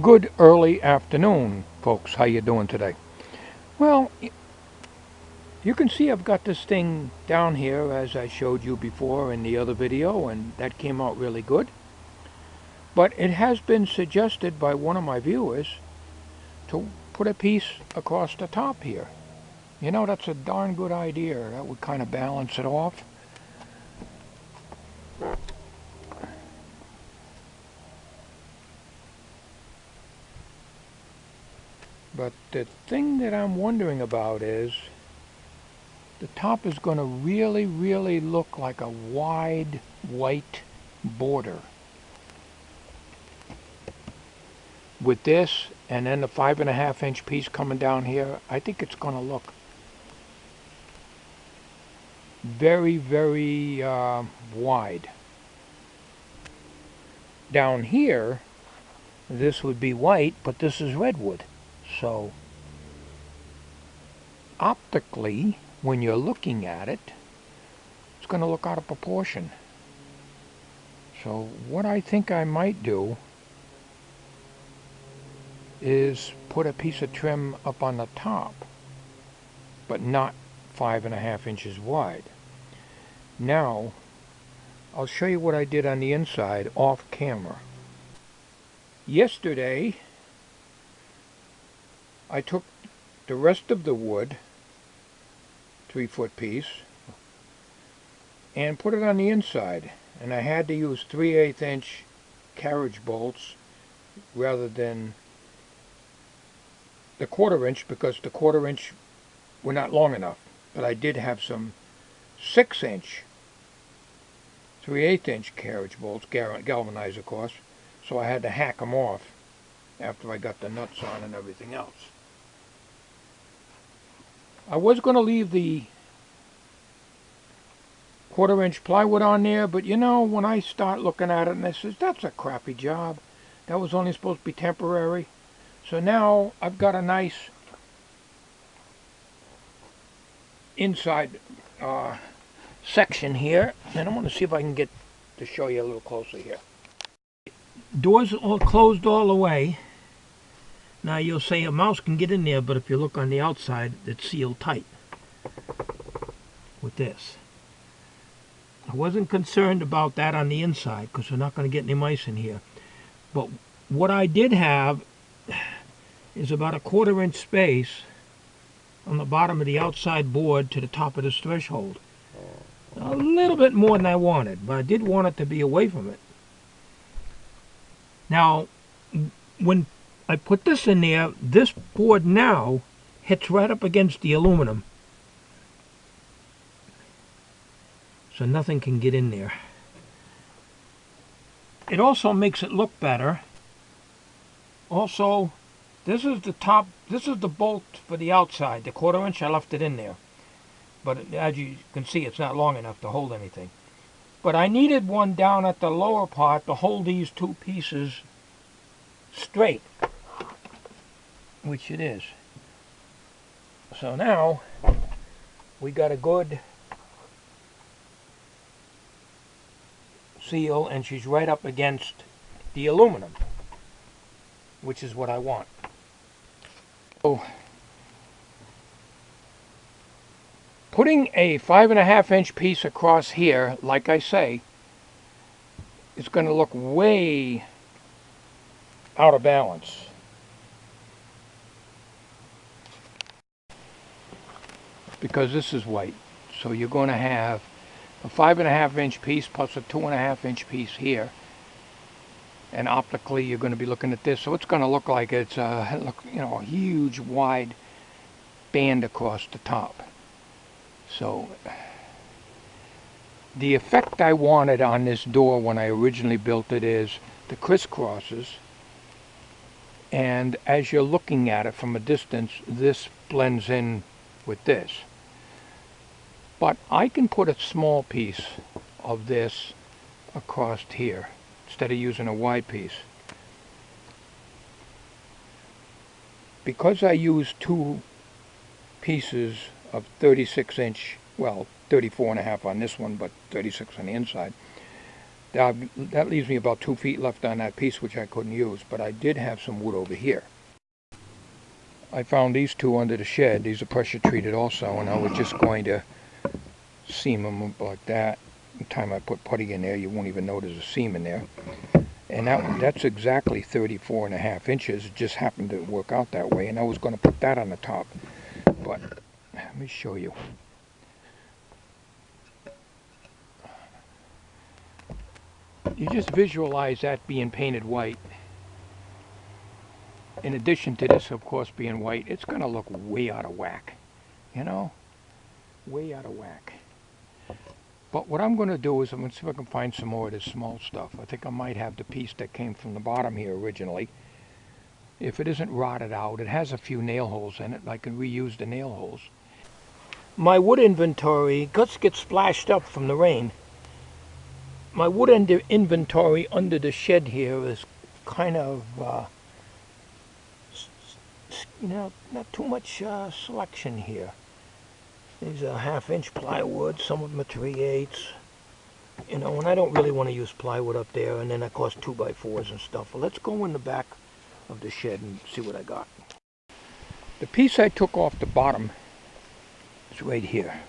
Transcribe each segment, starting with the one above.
Good early afternoon, folks. How you doing today? Well, you can see I've got this thing down here as I showed you before in the other video, and that came out really good. But it has been suggested by one of my viewers to put a piece across the top here. You know, that's a darn good idea. That would kind of balance it off. But the thing that I'm wondering about is the top is going to really look like a wide white border. With this and then the 5.5 inch piece coming down here, I think it's going to look very wide. Down here, this would be white, but this is redwood. So optically, when you're looking at it, it's going to look out of proportion. So what I think I might do is put a piece of trim up on the top, but not 5.5 inches wide. Now, I'll show you what I did on the inside off camera. Yesterday, I took the rest of the wood, 3-foot piece, and put it on the inside. And I had to use 3/8 inch carriage bolts rather than the 1/4 inch because the 1/4 inch were not long enough. But I did have some 6 inch 3/8 inch carriage bolts, galvanized of course, so I had to hack them off after I got the nuts on and everything else. I was going to leave the 1/4 inch plywood on there, but you know, when I start looking at it and I says, that's a crappy job. That was only supposed to be temporary. So now I've got a nice inside section here, and I'm going to see if I can get to show you a little closer here. Doors all closed all the way. Now you'll say a mouse can get in there, but if you look on the outside, it's sealed tight with this. I wasn't concerned about that on the inside because we're not going to get any mice in here. But what I did have is about a 1/4 inch space on the bottom of the outside board to the top of this threshold. A little bit more than I wanted, but I did want it to be away from it. Now, when I put this in there, this board now hits right up against the aluminum. So nothing can get in there. It also makes it look better. Also, this is the top, this is the bolt for the outside, the 1/4 inch, I left it in there. But as you can see, it's not long enough to hold anything. But I needed one down at the lower part to hold these two pieces straight, which it is. So now, we got a good seal, and she's right up against the aluminum, which is what I want. So, putting a 5.5 inch piece across here, like I say, is going to look way out of balance. Because this is white. So you're going to have a 5.5 inch piece plus a 2.5 inch piece here. And optically you're going to be looking at this. So it's going to look like it's a huge wide band across the top. So the effect I wanted on this door when I originally built it is the crisscrosses, and as you're looking at it from a distance, this blends in with this. But I can put a small piece of this across here instead of using a wide piece. Because I used two pieces of 36 inch, well, 34.5 on this one, but 36 on the inside, That leaves me about 2 feet left on that piece, which I couldn't use, but I did have some wood over here. I found these two under the shed. These are pressure treated also, and I was just going to seam them up like that. The time I put putty in there, you won't even know there's a seam in there. And that's exactly 34.5 inches. It just happened to work out that way, and I was going to put that on the top. But let me show you. You just visualize that being painted white. In addition to this, of course, being white, it's going to look way out of whack. You know? Way out of whack. But what I'm going to do is I'm going to see if I can find some more of this small stuff. I think I might have the piece that came from the bottom here originally. If it isn't rotted out, it has a few nail holes in it. I can reuse the nail holes. My wood inventory gets splashed up from the rain. My wood inventory under the shed here is kind of, not too much selection here. These are 1/2 inch plywood, some of them are 3/8. And I don't really want to use plywood up there, and then of course 2x4s and stuff. Well, let's go in the back of the shed and see what I got. The piece I took off the bottom is right here.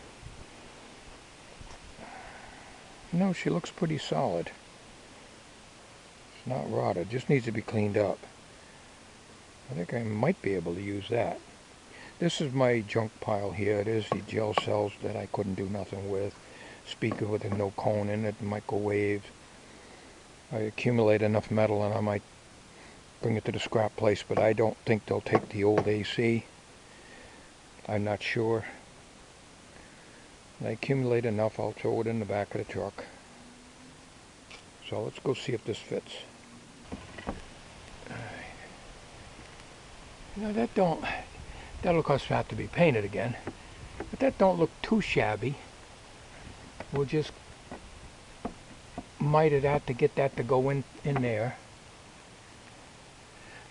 She looks pretty solid. It's not rotted, just needs to be cleaned up. I think I might be able to use that. This is my junk pile here. There's the gel cells that I couldn't do nothing with. Speaker with a no cone in it, microwave. I accumulate enough metal and I might bring it to the scrap place, but I don't think they'll take the old AC. I'm not sure. When I accumulate enough, I'll throw it in the back of the truck. So let's go see if this fits. That'll of course have to be painted again, but that don't look too shabby. We'll just miter that to get that to go in there.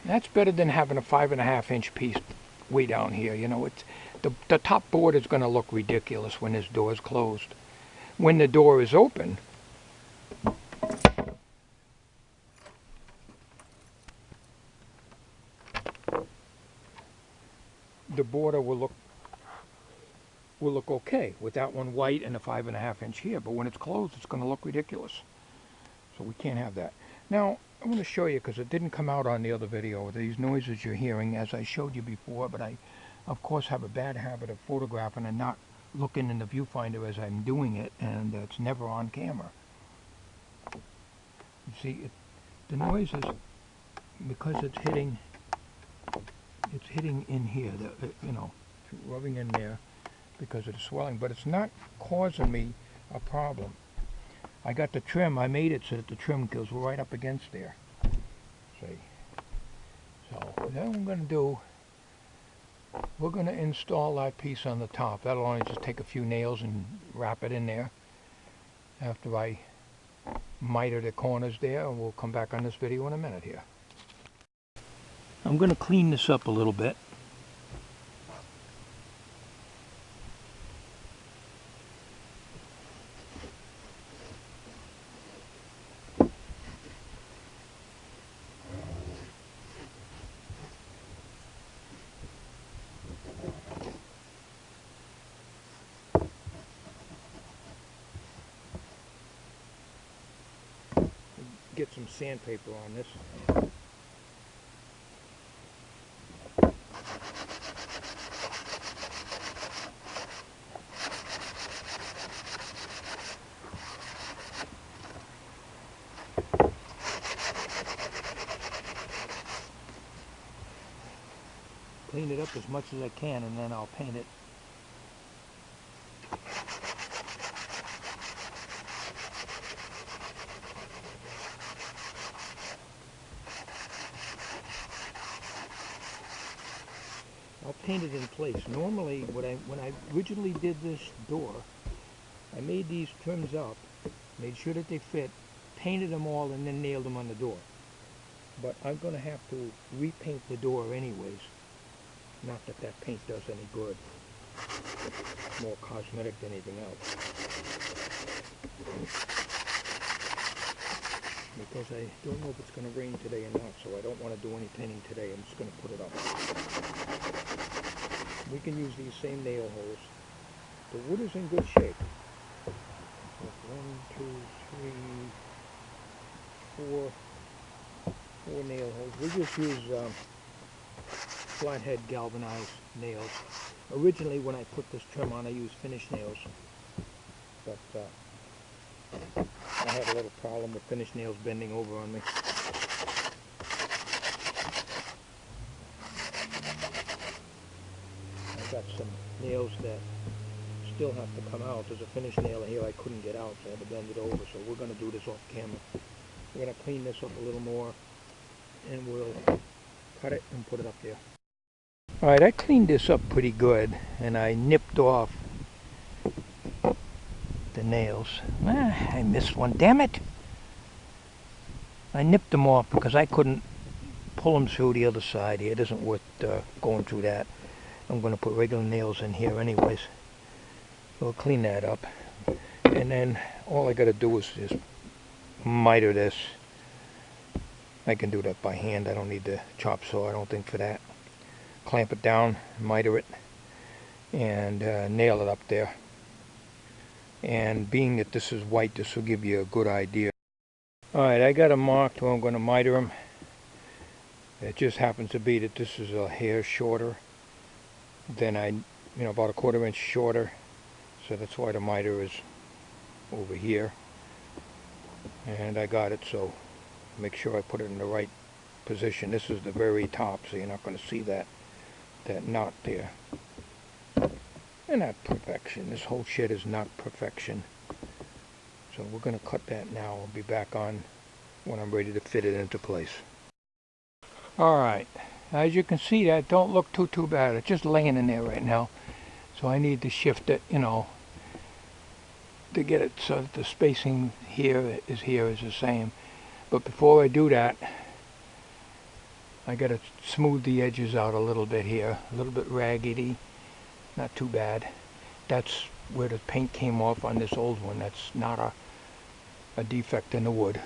That's better than having a 5.5 inch piece way down here. It's the top board is going to look ridiculous when this door is closed. When the door is open, the border will look okay with that one white and a 5.5 inch here, but when it's closed it's going to look ridiculous. So we can't have that. Now I want to show you, because it didn't come out on the other video, these noises you're hearing as I showed you before, but I of course have a bad habit of photographing and not looking in the viewfinder as I'm doing it, and it's never on camera. You see, the noise is because it's hitting in here, rubbing in there because of the swelling, but it's not causing me a problem. I got the trim, I made it so that the trim goes right up against there. See? So then what I'm going to do, we're going to install that piece on the top. That'll only just take a few nails and wrap it in there after I miter the corners there, and we'll come back on this video in a minute here. I'm going to clean this up a little bit. Get some sandpaper on this. Clean it up as much as I can, and then I'll paint it. I'll paint it in place. Normally, when I originally did this door, I made these trims up, made sure that they fit, painted them all, and then nailed them on the door. But I'm going to have to repaint the door anyways. Not that that paint does any good. It's more cosmetic than anything else. because I don't know if it's going to rain today or not, so I don't want to do any painting today. I'm just going to put it up. We can use these same nail holes. The wood is in good shape. One, two, three, four nail holes. We just use flathead galvanized nails. Originally, when I put this trim on, I used finish nails, but I had a little problem with finish nails bending over on me. I got some nails that still have to come out. There's a finish nail here I couldn't get out, so I had to bend it over. So we're going to do this off camera. We're going to clean this up a little more, and we'll cut it and put it up there. Alright, I cleaned this up pretty good, and I nipped off the nails. I missed one, damn it! I nipped them off because I couldn't pull them through the other side here. It isn't worth going through that. I'm going to put regular nails in here anyways. We'll clean that up. And then all I got to do is just miter this. I can do that by hand. I don't need the chop saw, I don't think, for that. Clamp it down, miter it, and nail it up there. And being that this is white, this will give you a good idea. Alright, I got them marked where I'm going to miter them. It just happens to be that this is a hair shorter than about a 1/4 inch shorter. So that's why the miter is over here. And I got it, so make sure I put it in the right position. This is the very top, so you're not going to see that knot there. And not perfection. This whole shit is not perfection. So we're going to cut that now. I'll be back on when I'm ready to fit it into place. Alright, as you can see, that don't look too bad. It's just laying in there right now. So I need to shift it, to get it so that the spacing here is the same. But before I do that, I got to smooth the edges out a little bit here. A little bit raggedy. Not too bad. That's where the paint came off on this old one. That's not a defect in the wood.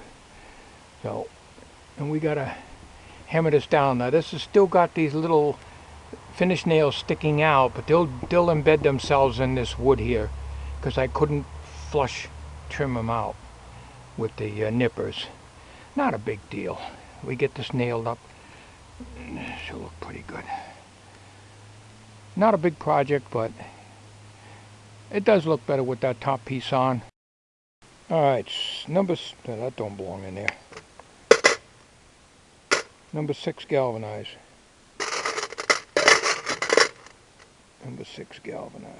So, and we got to hammer this down. Now this has still got these little finish nails sticking out, but they'll embed themselves in this wood here because I couldn't flush trim them out with the nippers. Not a big deal. We get this nailed up. Should look pretty good. Not a big project, but it does look better with that top piece on. Alright, that don't belong in there. Number 6 galvanized. Number 6 galvanized.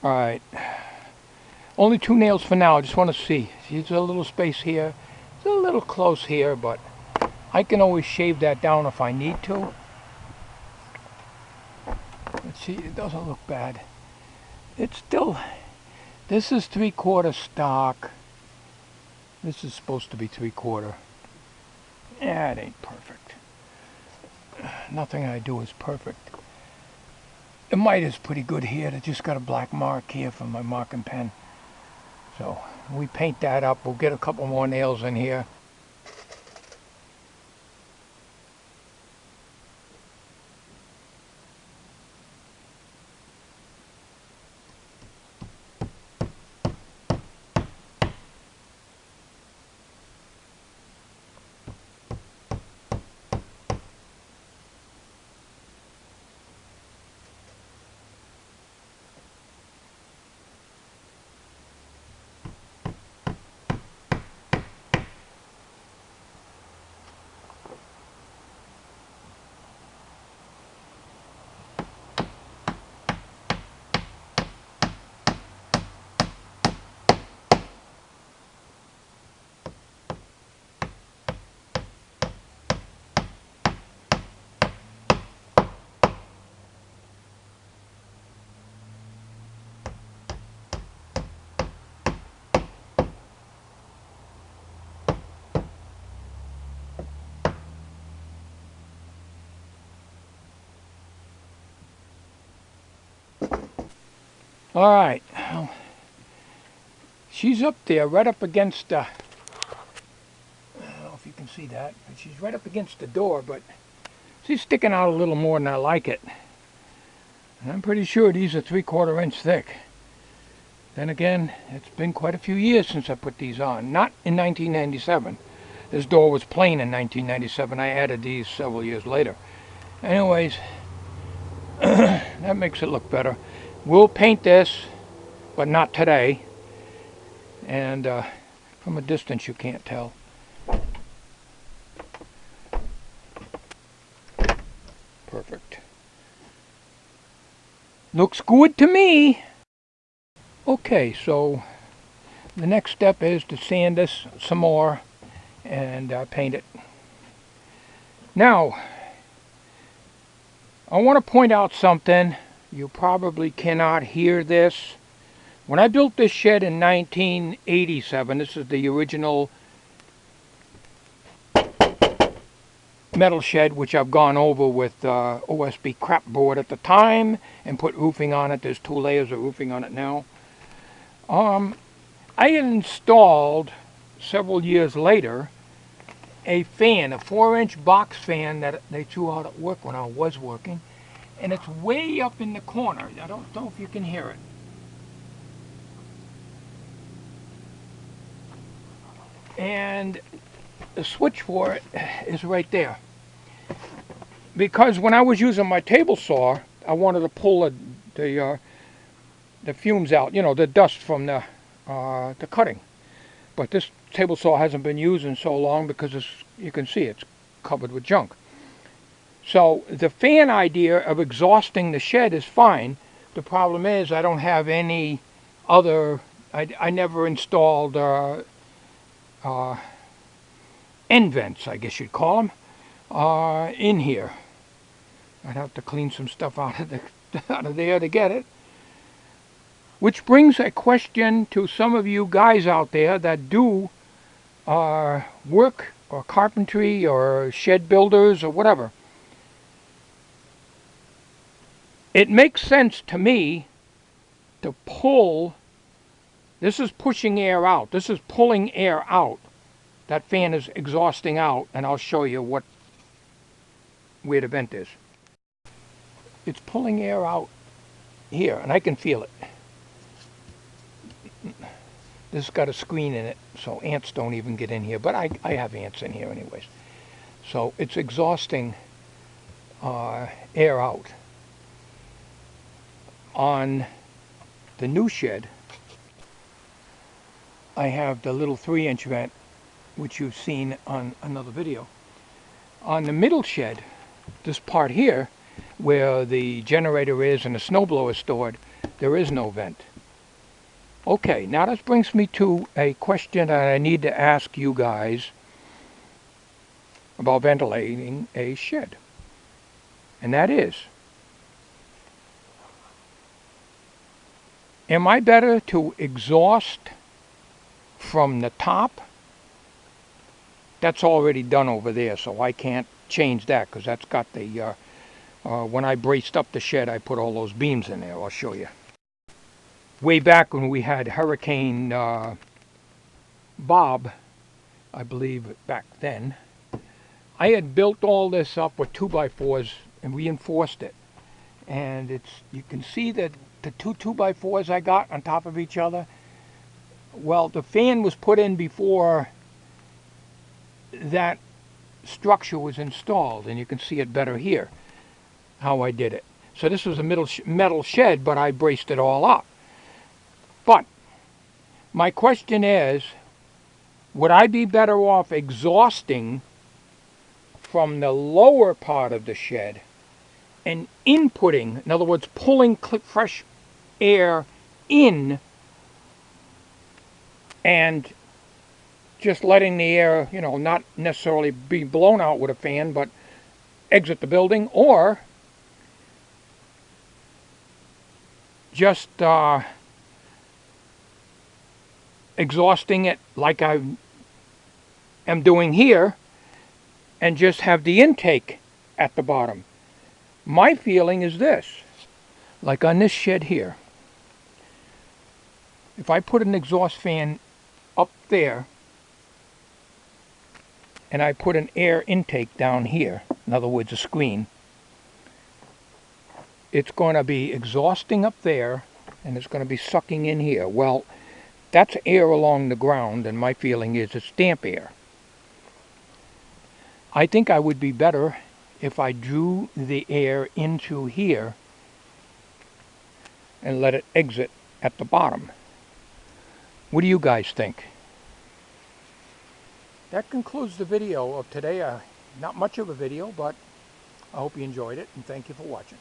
Alright, only 2 nails for now. I just want to see. There's a little space here. It's a little close here, but I can always shave that down if I need to. Let's see, it doesn't look bad. It's still, this is 3/4 stock. This is supposed to be 3/4. Yeah, it ain't perfect. Nothing I do is perfect. The miter's pretty good here. It just got a black mark here from my marking pen. So we paint that up. We'll get a couple more nails in here. All right. Well, she's up there, right up against, I don't know if you can see that, but she's right up against the door, but she's sticking out a little more than I like it. And I'm pretty sure these are 3/4 inch thick. Then again, it's been quite a few years since I put these on. Not in 1997. This door was plain in 1997. I added these several years later. Anyways, that makes it look better. We'll paint this, but not today. And from a distance you can't tell. Perfect. Looks good to me. Okay, so the next step is to sand this some more and paint it. Now, I want to point out something. You probably cannot hear this. When I built this shed in 1987, this is the original metal shed, which I've gone over with OSB crapboard at the time and put roofing on it. There's 2 layers of roofing on it now. I had installed several years later a fan, a 4-inch box fan that they threw out at work when I was working, and it's way up in the corner. I don't know if you can hear it. And the switch for it is right there. Because when I was using my table saw, I wanted to pull the fumes out, you know, the dust from the cutting. But this table saw hasn't been used in so long because you can see it's covered with junk. So the fan idea of exhausting the shed is fine. The problem is I don't have any other, I never installed end vents, I guess you'd call them, in here. I'd have to clean some stuff out of there to get it. Which brings a question to some of you guys out there that do work or carpentry or shed builders or whatever. It makes sense to me to pull, this is pushing air out, this is pulling air out. That fan is exhausting out, and I'll show you where the vent is. It's pulling air out here, and I can feel it. This has got a screen in it, so ants don't even get in here, but I have ants in here anyways. So it's exhausting air out. On the new shed, I have the little 3-inch vent, which you've seen on another video. On the middle shed, this part here, where the generator is and the snowblower is stored, there is no vent. Okay, now this brings me to a question that I need to ask you guys about ventilating a shed. And that is, am I better to exhaust from the top? That's already done over there, so I can't change that because that's got the, when I braced up the shed, I put all those beams in there. I'll show you. Way back when we had Hurricane Bob, I believe back then, I had built all this up with 2x4s and reinforced it. And you can see that the 2 2x4s I got on top of each other, well, the fan was put in before that structure was installed, and you can see it better here, how I did it. So this was a metal shed, but I braced it all up. But my question is, would I be better off exhausting from the lower part of the shed and inputting, in other words, pulling fresh air in and just letting the air, you know, not necessarily be blown out with a fan, but exit the building, or just exhausting it like I am doing here and just have the intake at the bottom. My feeling is this, like on this shed here, If I put an exhaust fan up there and I put an air intake down here, in other words a screen, it's going to be exhausting up there and it's going to be sucking in here. Well, that's air along the ground, and my feeling is it's damp air. I think I would be better if I drew the air into here and let it exit at the bottom. What do you guys think? That concludes the video of today. Not much of a video, but I hope you enjoyed it, and thank you for watching.